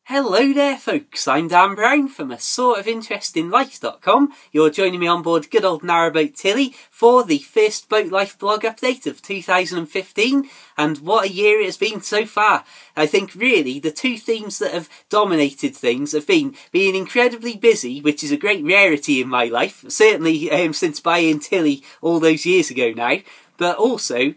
Hello there folks, I'm Dan Brown from asortofinterestinglife.com. You're joining me on board good old Narrowboat Tilly for the first Boat Life blog update of 2015, and what a year it has been so far. I think really the two themes that have dominated things have been being incredibly busy, which is a great rarity in my life, certainly since buying Tilly all those years ago now, but also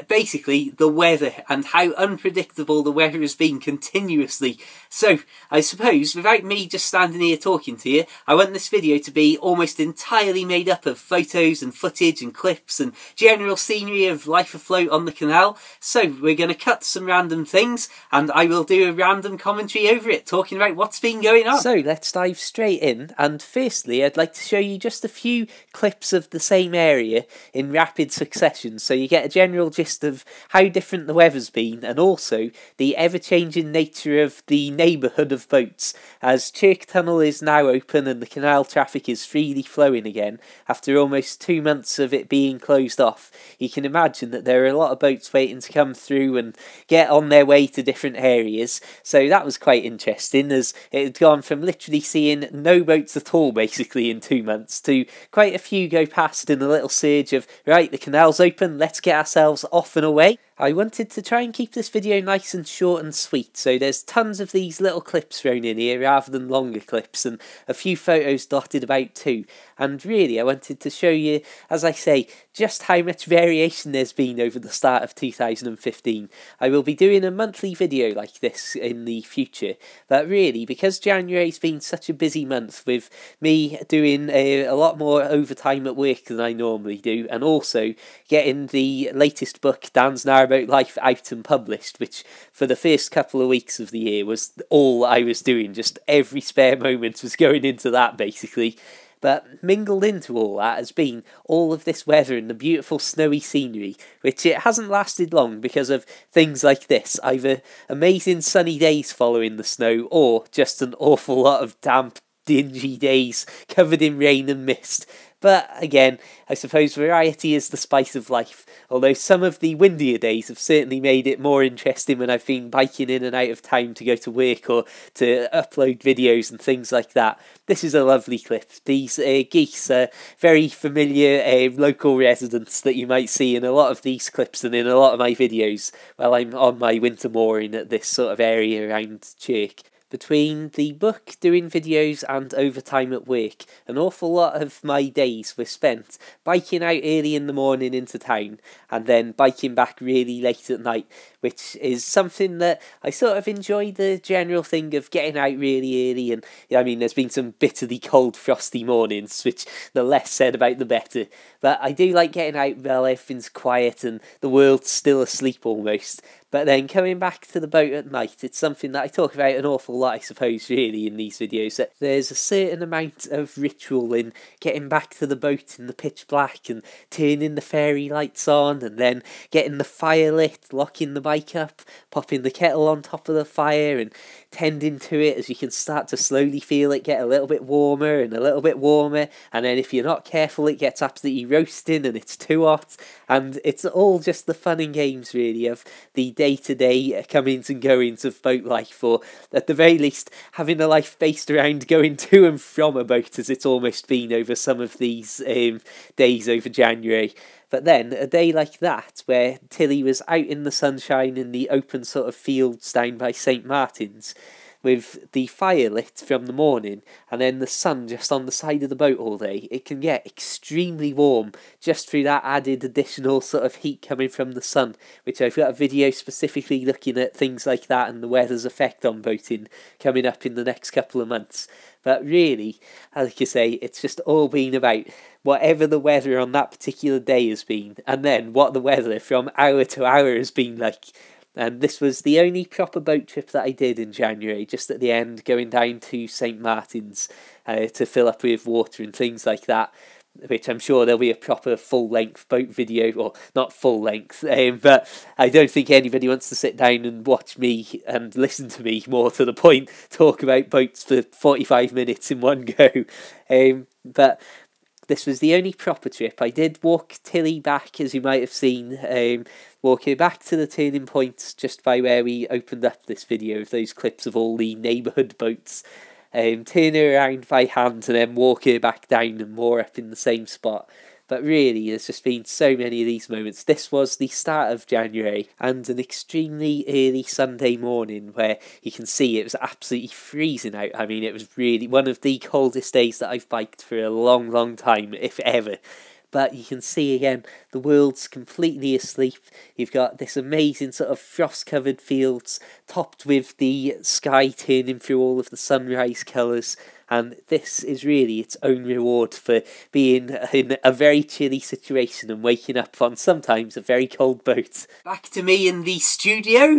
basically the weather and how unpredictable the weather has been continuously. So I suppose without me just standing here talking to you, I want this video to be almost entirely made up of photos and footage and clips and general scenery of life afloat on the canal. So we're going to cut some random things and I will do a random commentary over it, talking about what's been going on. So let's dive straight in, and firstly I'd like to show you just a few clips of the same area in rapid succession, so you get a general gist of how different the weather's been, and also the ever-changing nature of the neighbourhood of boats, as Chirk Tunnel is now open and the canal traffic is freely flowing again after almost 2 months of it being closed off. You can imagine that there are a lot of boats waiting to come through and get on their way to different areas, so that was quite interesting, as it had gone from literally seeing no boats at all basically in 2 months to quite a few go past in a little surge of, right, the canal's open, let's get ourselves off and away. I wanted to try and keep this video nice and short and sweet, so there's tons of these little clips thrown in here rather than longer clips, and a few photos dotted about too. And really I wanted to show you, as I say, just how much variation there's been over the start of 2015. I will be doing a monthly video like this in the future, but really because January's been such a busy month with me doing a lot more overtime at work than I normally do, and also getting the latest book, Dan's Narrowboat Life, out and published, which for the first couple of weeks of the year was all I was doing. Just every spare moment was going into that basically. But mingled into all that has been all of this weather and the beautiful snowy scenery, which it hasn't lasted long because of things like this, either amazing sunny days following the snow or just an awful lot of damp, dingy days covered in rain and mist. But again, I suppose variety is the spice of life, although some of the windier days have certainly made it more interesting when I've been biking in and out of town to go to work or to upload videos and things like that. This is a lovely clip. These geese are very familiar local residents that you might see in a lot of these clips and in a lot of my videos while I'm on my winter mooring at this sort of area around Chirk. Between the book, doing videos and overtime at work, an awful lot of my days were spent biking out early in the morning into town and then biking back really late at night, which is something that I sort of enjoy, the general thing of getting out really early. And I mean, there's been some bitterly cold frosty mornings, which the less said about the better, but I do like getting out while everything's quiet and the world's still asleep almost. But then coming back to the boat at night, it's something that I talk about an awful lot, I suppose, really, in these videos, that there's a certain amount of ritual in getting back to the boat in the pitch black and turning the fairy lights on and then getting the fire lit, locking the bike up, popping the kettle on top of the fire and tending to it as you can start to slowly feel it get a little bit warmer and a little bit warmer, and then if you're not careful it gets absolutely roasting and it's too hot, and it's all just the fun and games really of the day-to-day comings and goings of boat life, or at the very least having a life based around going to and from a boat, as it's almost been over some of these days over January. But then a day like that, where Tilly was out in the sunshine in the open sort of fields down by St Martin's, with the fire lit from the morning and then the sun just on the side of the boat all day, it can get extremely warm just through that added additional sort of heat coming from the sun, which I've got a video specifically looking at things like that and the weather's effect on boating coming up in the next couple of months. But really, like I say, it's just all been about whatever the weather on that particular day has been, and then what the weather from hour to hour has been like. And this was the only proper boat trip that I did in January, just at the end, going down to St Martin's to fill up with water and things like that, which I'm sure there'll be a proper full-length boat video, or not full-length, but I don't think anybody wants to sit down and watch me and listen to me, more to the point, talk about boats for 45 minutes in one go. But this was the only proper trip. I did walk Tilly back, as you might have seen, walk her back to the turning points just by where we opened up this video of those clips of all the neighbourhood boats. Turn her around by hand and then walk her back down and moor up in the same spot. But really, there's just been so many of these moments. This was the start of January and an extremely early Sunday morning where you can see it was absolutely freezing out. I mean, it was really one of the coldest days that I've biked for a long, long time, if ever. But you can see again, the world's completely asleep. You've got this amazing sort of frost-covered fields topped with the sky turning through all of the sunrise colours. And this is really its own reward for being in a very chilly situation and waking up on sometimes a very cold boat. Back to me in the studio.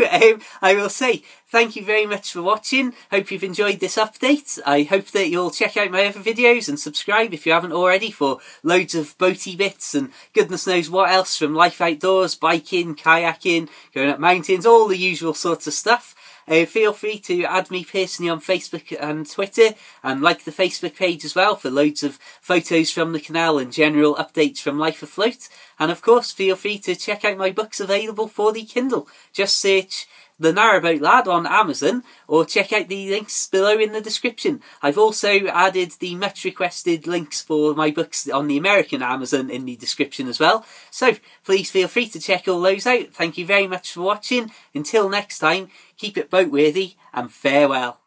I will say thank you very much for watching. Hope you've enjoyed this update. I hope that you'll check out my other videos and subscribe if you haven't already for loads of boaty bits and goodness knows what else from life outdoors, biking, kayaking, going up mountains, all the usual sorts of stuff. Feel free to add me personally on Facebook and Twitter and like the Facebook page as well for loads of photos from the canal and general updates from life afloat. And of course, feel free to check out my books available for the Kindle. Just search The Narrowboat Lad on Amazon or check out the links below in the description. I've also added the much requested links for my books on the American Amazon in the description as well. So please feel free to check all those out. Thank you very much for watching. Until next time, keep it boat worthy and farewell.